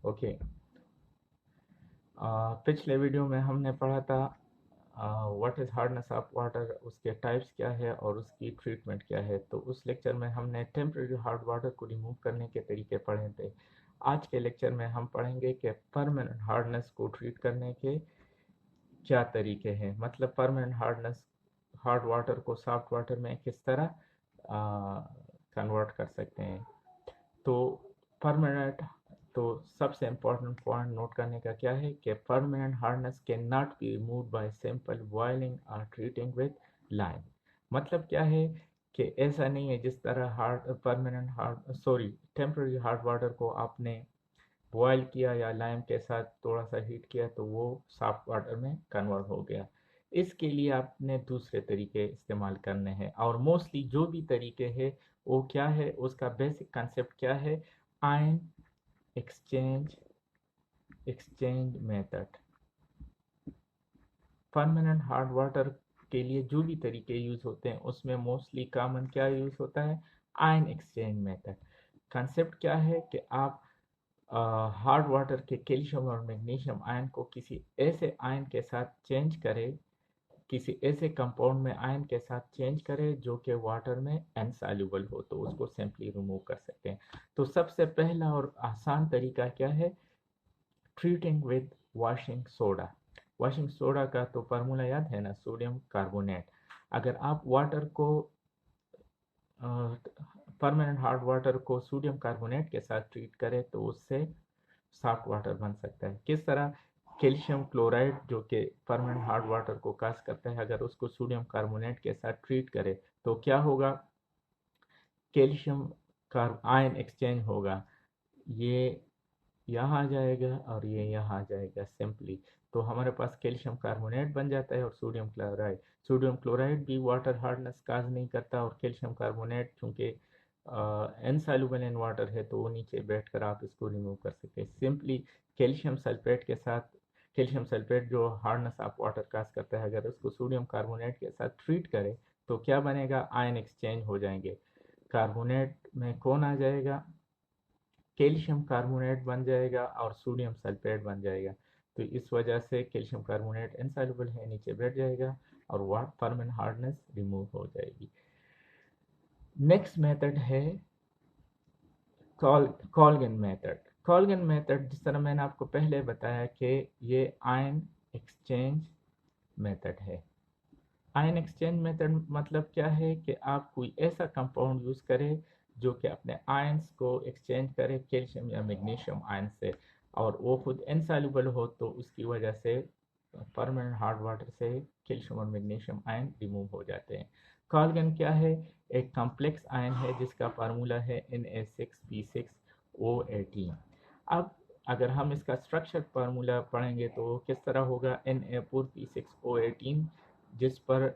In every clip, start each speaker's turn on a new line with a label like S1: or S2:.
S1: Okay. पिछले video में हमने पढ़ा था what is hardness of water, उसके टाइप्स क्या है और उसकी ट्रीटमेंट क्या है। तो उस लेक्चर में हमने टेम्परेरी हार्ड वाटर को रिमूव करने के तरीके पढ़े थे। आज के लेक्चर में हम पढ़ेंगे कि परमानेंट हार्डनेस को ट्रीट करने के क्या तरीके हैं, मतलब परमानेंट हार्डनेस हार्ड वाटर को सॉफ्ट वाटर में किस तरह कन्वर्ट कर सकते हैं। तो परमानेंट, तो सबसे इम्पोर्टेंट पॉइंट नोट करने का क्या है कि permanent hardness can not be remove by simple boiling और ट्रीटिंग विद लाइम। मतलब क्या है कि ऐसा नहीं है जिस तरह hard permanent hard temporary hard water को आपने बॉयल किया या लाइम के साथ थोड़ा सा हीट किया तो वो सॉफ्ट वाटर में कन्वर्ट हो गया। इसके लिए आपने दूसरे तरीके इस्तेमाल करने हैं, और मोस्टली जो भी तरीके हैं वो क्या है, उसका बेसिक कंसेप्ट क्या है, ion exchange exchange method. Permanent hard water के लिए जो भी तरीके यूज होते हैं उसमें मोस्टली कॉमन क्या यूज होता है, आयन एक्सचेंज मेथड। कंसेप्ट क्या है कि आप हार्ड वाटर के कैल्शियम और मैग्नीशियम आयन को किसी ऐसे आयन के साथ चेंज करें, किसी ऐसे कंपाउंड में आयन के साथ चेंज करें जो कि वाटर में इनसॉल्युबल हो, तो उसको सिंपली रिमूव कर सकते हैं। तो सबसे पहला और आसान तरीका क्या है, treating with washing soda. Washing soda का तो फार्मूला याद है ना, सोडियम कार्बोनेट। अगर आप वाटर को परमानेंट हार्ड वाटर को सोडियम कार्बोनेट के साथ ट्रीट करें तो उससे सॉफ्ट वाटर बन सकता है। किस तरह, कैल्शियम क्लोराइड जो कि परमानेंट हार्ड वाटर को कास्ट करता है, अगर उसको सोडियम कार्बोनेट के साथ ट्रीट करें तो क्या होगा, कैल्शियम कार्ब आयन एक्सचेंज होगा। ये यहाँ आ जाएगा और ये यहाँ आ जाएगा सिंपली, तो हमारे पास कैल्शियम कार्बोनेट बन जाता है और सोडियम क्लोराइड। सोडियम क्लोराइड भी वाटर हार्डनेस काज नहीं करता, और कैल्शियम कार्बोनेट चूँकि इनसॉल्युबल इन वाटर है तो वो नीचे बैठकर आप इसको रिमूव कर सकते हैं सिंपली। कैल्शियम सल्फेट के साथ, कैल्शियम सल्फेट जो हार्डनेस ऑफ वाटर काज करता है, अगर उसको सोडियम कार्बोनेट के साथ ट्रीट करें तो क्या बनेगा, आयन एक्सचेंज हो जाएंगे। कार्बोनेट में कौन आ जाएगा, कैल्शियम कार्बोनेट बन जाएगा और सोडियम सल्फेट बन जाएगा। तो इस वजह से कैल्शियम कार्बोनेट इनसॉल्युबल है, नीचे बैठ जाएगा और वाट परमानेंट हार्डनेस रिमूव हो जाएगी। नेक्स्ट मेथड है कॉल्गन मेथड। कॉल्गन मेथड, जिस तरह मैंने आपको पहले बताया कि ये आयन एक्सचेंज मेथड है। आयन एक्सचेंज मेथड मतलब क्या है कि आप कोई ऐसा कंपाउंड यूज़ करें जो कि अपने आयंस को एक्सचेंज करे कैल्शियम या मैग्नीशियम आयन से, और वो खुद इनसॉल्युबल हो, तो उसकी वजह से परमानेंट हार्ड वाटर से कैल्शियम और मैग्नीशियम आयन रिमूव हो जाते हैं। कॉल्गन क्या है, एक कॉम्प्लेक्स आयन है जिसका फार्मूला है Na6P6O18। अब अगर हम इसका स्ट्रक्चर फार्मूला पढ़ेंगे तो किस तरह होगा, Na4P6O18 जिस पर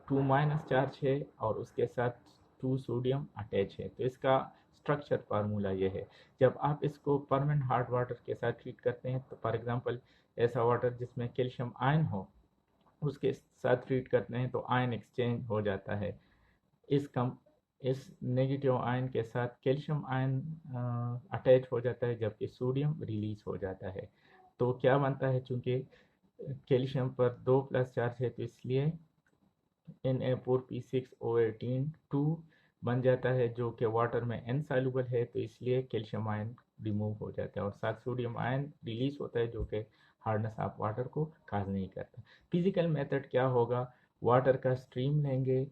S1: 2 माइनस चार्ज है और उसके साथ 2 सोडियम अटैच है, तो इसका स्ट्रक्चर फार्मूला ये है। जब आप इसको परमानेंट हार्ड वाटर के साथ ट्रीट करते हैं, तो फॉर एग्जांपल ऐसा वाटर जिसमें कैल्शियम आयन हो उसके साथ ट्रीट करते हैं तो आयन एक्सचेंज हो जाता है। इस कम इस नेगेटिव आयन के साथ कैल्शियम आयन अटैच हो जाता है, जबकि सोडियम रिलीज हो जाता है। तो क्या बनता है, चूंकि कैल्शियम पर 2 प्लस चार्ज है तो इसलिए Na4P6O18 2 बन जाता है, जो कि वाटर में इनसॉल्युबल है, तो इसलिए कैल्शियम आयन रिमूव हो जाता है और साथ सोडियम आयन रिलीज होता है जो कि हार्डनेस ऑफ वाटर को काज नहीं करता। फिजिकल मेथड क्या होगा, वाटर का स्ट्रीम लेंगे,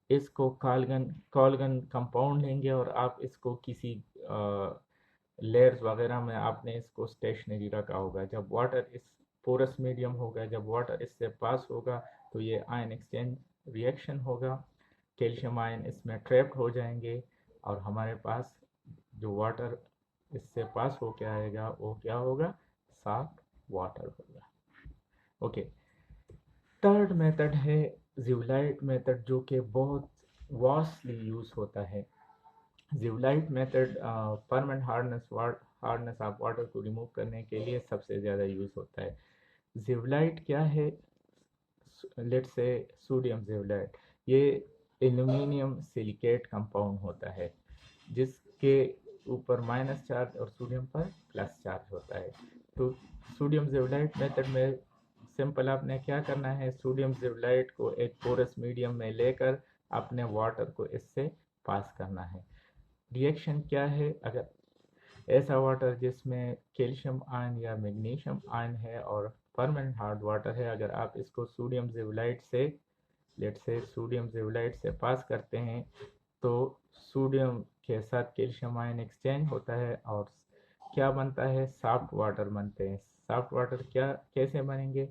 S1: इसको कॉल्गन कॉल्गन कंपाउंड लेंगे और आप इसको किसी लेयर्स वगैरह में आपने इसको स्टेशनरी रखा होगा। जब वाटर इस पोरस मीडियम होगा, जब वाटर इससे पास होगा तो ये आयन एक्सचेंज रिएक्शन होगा, कैल्शियम आयन इसमें ट्रैप्ड हो जाएंगे और हमारे पास जो वाटर इससे पास हो के आएगा वो क्या होगा, सॉफ्ट वाटर होगा। ओके। थर्ड मेथड है जिवलाइट मेथड, जो कि बहुत वास्टली यूज होता है। Zeolite method permanent hardness of water को रिमूव करने के लिए सबसे ज़्यादा यूज होता है। जिवलाइट क्या है, लेट्स से सोडियम जिवलाइट, ये एल्यूमिनियम सिलिकेट कंपाउंड होता है जिसके ऊपर माइनस चार्ज और सोडियम पर प्लस चार्ज होता है। तो सोडियम ज़ेवलाइट मेथड में सिंपल आपने क्या करना है, सोडियम ज़ेवलाइट को एक पोरस मीडियम में लेकर अपने वाटर को इससे पास करना है। रिएक्शन क्या है, अगर ऐसा वाटर जिसमें कैल्शियम आयन या मैग्नीशियम आयन है और परमानेंट हार्ड वाटर है, अगर आप इसको सोडियम ज़ेवलाइट से लेट से सोडियम ज़ेवलाइट से पास करते हैं तो सोडियम के साथ कैल्शियम आयन एक्सचेंज होता है और क्या बनता है, सॉफ्ट वाटर बनते हैं। सॉफ्ट वाटर क्या कैसे बनेंगे,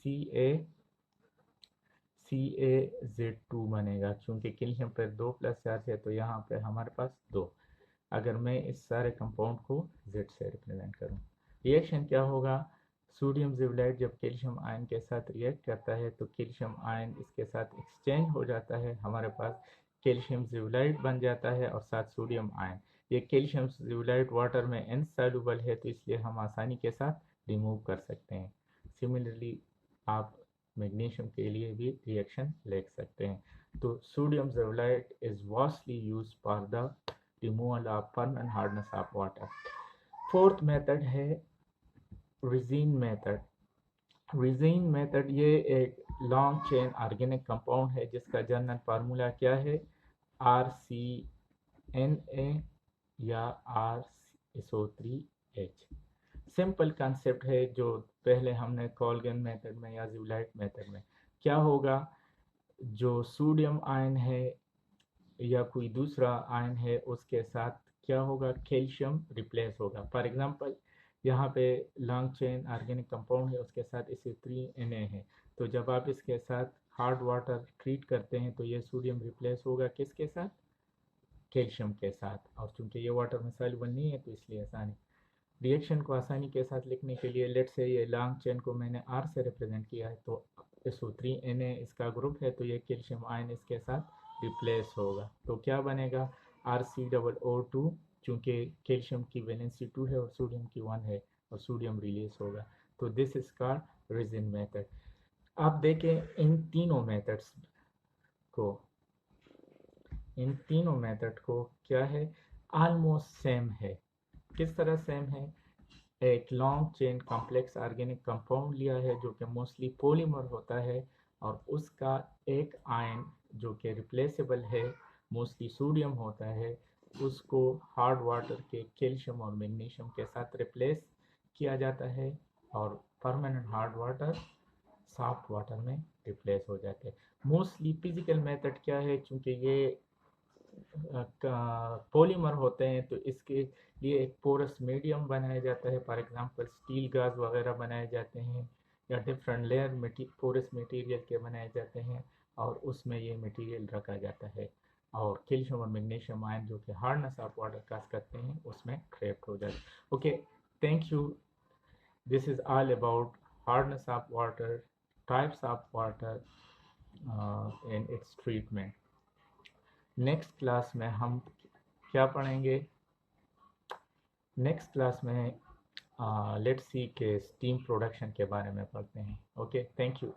S1: CaZ2 बनेगा, क्योंकि कैल्शियम पर 2 प्लस चार्ज है तो यहाँ पे हमारे पास 2। अगर मैं इस सारे कंपाउंड को Z से रिप्रेजेंट करूँ, रिएक्शन क्या होगा, सोडियम ज़ेवलाइट जब कैल्शियम आयन के साथ रिएक्ट करता है तो कैल्शियम आयन इसके साथ एक्सचेंज हो जाता है, हमारे पास कैल्शियम ज़ेवलाइट बन जाता है और साथ सोडियम आयन। ये कैल्शियम ज़ेवलाइट वाटर में इनसॉल्युबल है तो इसलिए हम आसानी के साथ रिमूव कर सकते हैं। सिमिलरली आप मैग्नीशियम के लिए भी रिएक्शन लिख सकते हैं। तो sodium zeolite is vastly used for the removal of permanent hardness of water. Fourth method है रिजीन मेथड। रिजीन मेथड ये एक लॉन्ग चेन ऑर्गेनिक कंपाउंड है जिसका जनरल फार्मूला क्या है, RCNA या RSO3H। सिंपल कंसेप्ट है जो पहले हमने कोल्गन मेथड में या ज़ेवलाइट मेथड में क्या होगा, जो सोडियम आयन है या कोई दूसरा आयन है उसके साथ क्या होगा, कैल्शियम रिप्लेस होगा। फॉर एग्जांपल यहाँ पे लॉन्ग चेन ऑर्गेनिक कंपाउंड है, उसके साथ Na है, तो जब आप इसके साथ हार्ड वाटर ट्रीट करते हैं तो ये सोडियम रिप्लेस होगा किसके साथ, कैल्शियम के साथ। और चूंकि ये वाटर में सॉल्युबल नहीं है तो इसलिए आसानी रिएक्शन को आसानी के साथ लिखने के लिए लेट से ये लॉन्ग चेन को मैंने R से रिप्रेजेंट किया है तो SO3Na इसका ग्रुप है तो ये कैल्शियम आयन इसके साथ रिप्लेस होगा तो क्या बनेगा, RCOO2, चूँकि कैल्शियम की वैलेंसी 2 है और सोडियम की 1 है और सोडियम रिलीज होगा। तो this is called resin method. आप देखें इन तीनों मेथड को क्या है, ऑलमोस्ट सेम है। किस तरह सेम है, एक long chain complex organic compound लिया है जो कि मोस्टली पॉलीमर होता है और उसका एक आयन जो कि रिप्लेसेबल है मोस्टली सोडियम होता है, उसको हार्ड वाटर के कैल्शियम और मैग्नीशियम के साथ रिप्लेस किया जाता है और permanent hard water soft water में रिप्लेस हो जाते हैं। मोस्टली फिजिकल मेथड क्या है, क्योंकि ये पॉलीमर होते हैं तो इसके लिए एक पोरस मीडियम बनाया जाता है, फॉर एग्जांपल स्टील गाज वगैरह बनाए जाते हैं या डिफरेंट लेयर पोरस मटेरियल के बनाए जाते हैं और उसमें ये मटेरियल रखा जाता है और कैल्शियम और मैग्नीशियम आयन जो कि हार्डनेस ऑफ वाटर काज करते हैं उसमें ट्रैप्ड हो जाते हैं। Okay, thank you. This is all about hardness of water, types of water and it's treatment. Next class में हम क्या पढ़ेंगे, नेक्स्ट क्लास में लेट्स सी के स्टीम प्रोडक्शन के बारे में पढ़ते हैं। Okay, thank you.